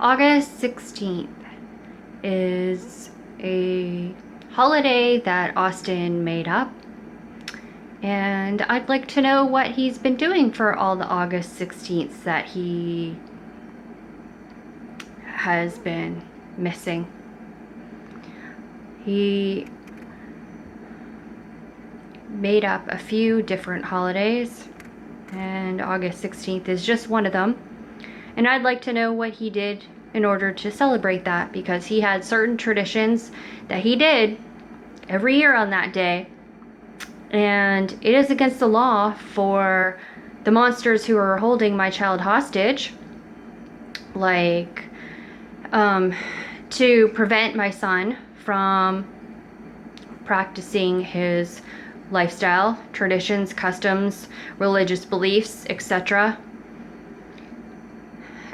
August 16th is a holiday that Austin made up, and I'd like to know what he's been doing for all the August 16th that he has been missing. He made up a few different holidays, and August 16th is just one of them. And I'd like to know what he did in order to celebrate that, because he had certain traditions that he did every year on that day. And it is against the law for the monsters who are holding my child hostage, like, to prevent my son from practicing his lifestyle, traditions, customs, religious beliefs, etc.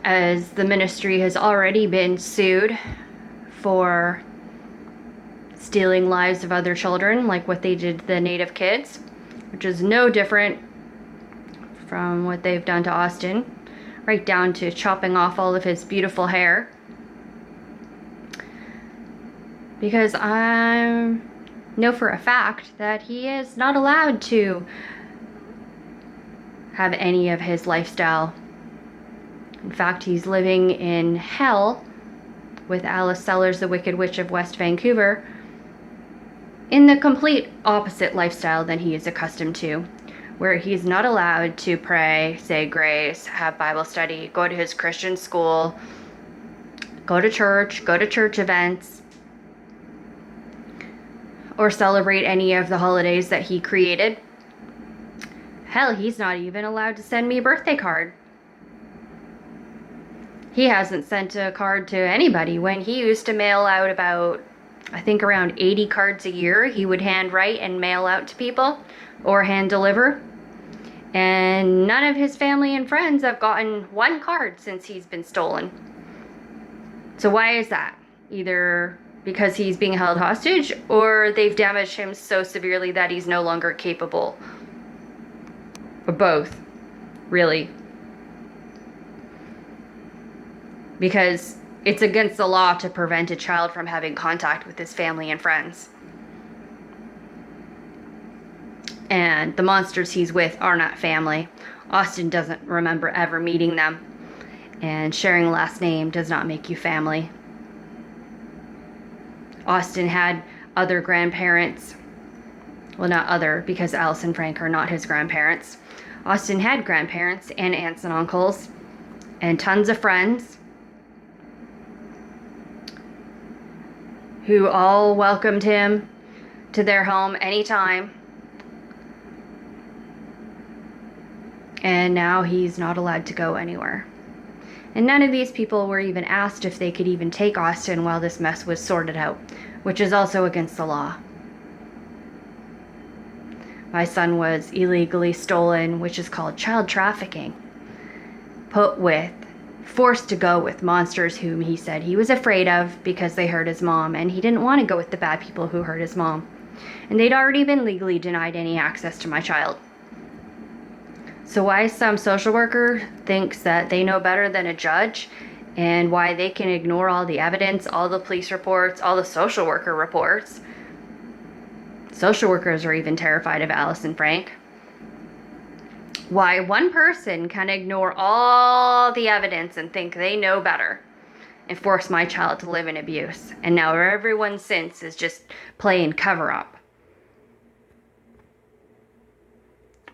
As the ministry has already been sued for stealing lives of other children, like what they did to the Native kids, which is no different from what they've done to Austin, right down to chopping off all of his beautiful hair. Because I know for a fact that he is not allowed to have any of his lifestyle. In fact, he's living in hell with Alice Sellers, the Wicked Witch of West Vancouver, in the complete opposite lifestyle than he is accustomed to, where he's not allowed to pray, say grace, have Bible study, go to his Christian school, go to church events, or celebrate any of the holidays that he created. Hell, he's not even allowed to send me a birthday card. He hasn't sent a card to anybody. When he used to mail out about, I think, around 80 cards a year, he would hand write and mail out to people or hand deliver. And none of his family and friends have gotten one card since he's been stolen. So why is that? Either because he's being held hostage, or they've damaged him so severely that he's no longer capable. Or both, really. Because it's against the law to prevent a child from having contact with his family and friends. And the monsters he's with are not family. Austin doesn't remember ever meeting them. And sharing a last name does not make you family. Austin had other grandparents. Well, not other, because Alice and Frank are not his grandparents. Austin had grandparents and aunts and uncles and tons of friends who all welcomed him to their home anytime. And now he's not allowed to go anywhere. And none of these people were even asked if they could even take Austin while this mess was sorted out, which is also against the law. My son was illegally stolen, which is called child trafficking, forced to go with monsters whom he said he was afraid of because they hurt his mom, and he didn't want to go with the bad people who hurt his mom. And they'd already been legally denied any access to my child. So why some social worker thinks that they know better than a judge, and why they can ignore all the evidence, all the police reports, all the social worker reports. Social workers are even terrified of Alice and Frank. Why one person can ignore all the evidence and think they know better and force my child to live in abuse. And now everyone since is just playing cover up.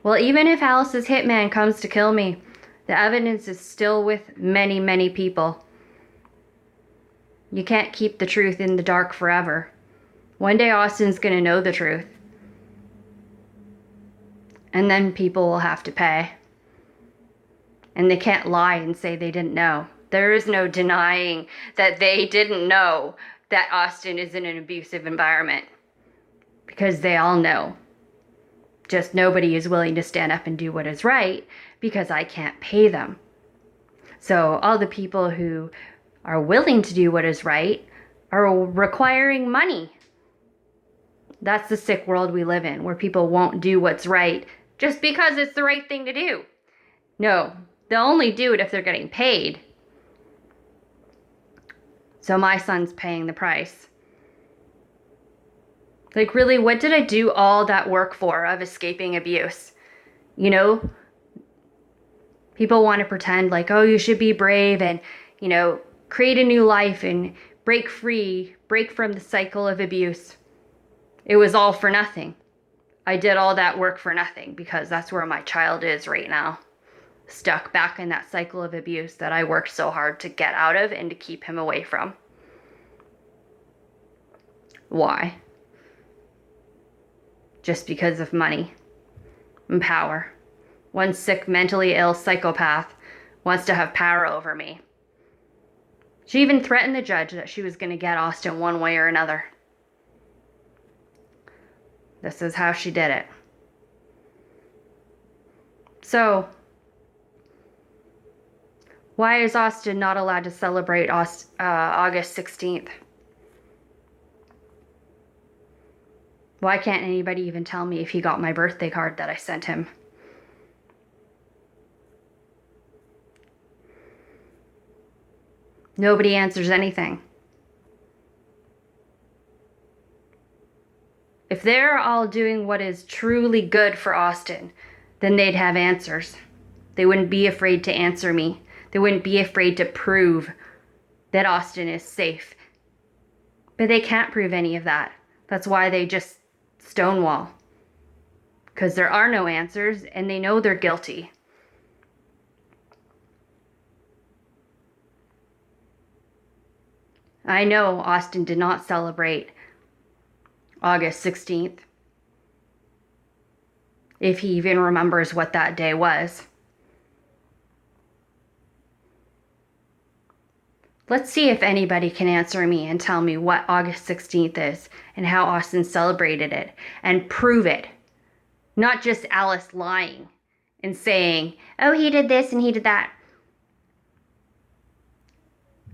Well, even if Alice's hitman comes to kill me, the evidence is still with many, many people. You can't keep the truth in the dark forever. One day Austin's going to know the truth. And then people will have to pay. And they can't lie and say they didn't know. There is no denying that they didn't know that Austin is in an abusive environment. Because they all know. Just nobody is willing to stand up and do what is right because I can't pay them. So all the people who are willing to do what is right are requiring money. That's the sick world we live in, where people won't do what's right just because it's the right thing to do. No, they'll only do it if they're getting paid. So my son's paying the price. Like, really, what did I do all that work for of escaping abuse? You know, people want to pretend like, oh, you should be brave and, create a new life and break free, break from the cycle of abuse. It was all for nothing. I did all that work for nothing because that's where my child is right now. Stuck back in that cycle of abuse that I worked so hard to get out of and to keep him away from. Why? Just because of money and power. One sick, mentally ill psychopath wants to have power over me. She even threatened the judge that she was going to get Austin one way or another. This is how she did it. So, why is Austin not allowed to celebrate August 16th? Why can't anybody even tell me if he got my birthday card that I sent him? Nobody answers anything. If they're all doing what is truly good for Austin, then they'd have answers. They wouldn't be afraid to answer me. They wouldn't be afraid to prove that Austin is safe. But they can't prove any of that. That's why they just stonewall. Because there are no answers and they know they're guilty. I know Austin did not celebrate August 16th. If he even remembers what that day was. Let's see if anybody can answer me and tell me what August 16th is and how Austin celebrated it and prove it. Not just Alice lying and saying, oh, he did this and he did that.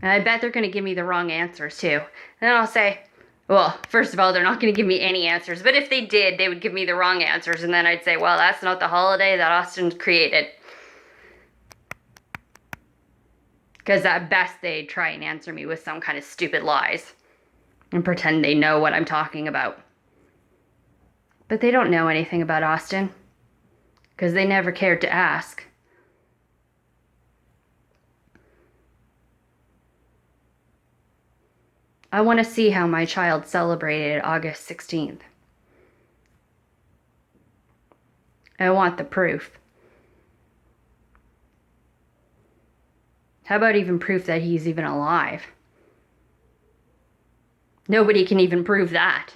And I bet they're going to give me the wrong answers too. And then I'll say, well, first of all, they're not going to give me any answers. But if they did, they would give me the wrong answers. And then I'd say, well, that's not the holiday that Austin created. Because at best, they'd try and answer me with some kind of stupid lies. And pretend they know what I'm talking about. But they don't know anything about Austin. Because they never cared to ask. I want to see how my child celebrated August 16th. I want the proof. How about even proof that he's even alive? Nobody can even prove that.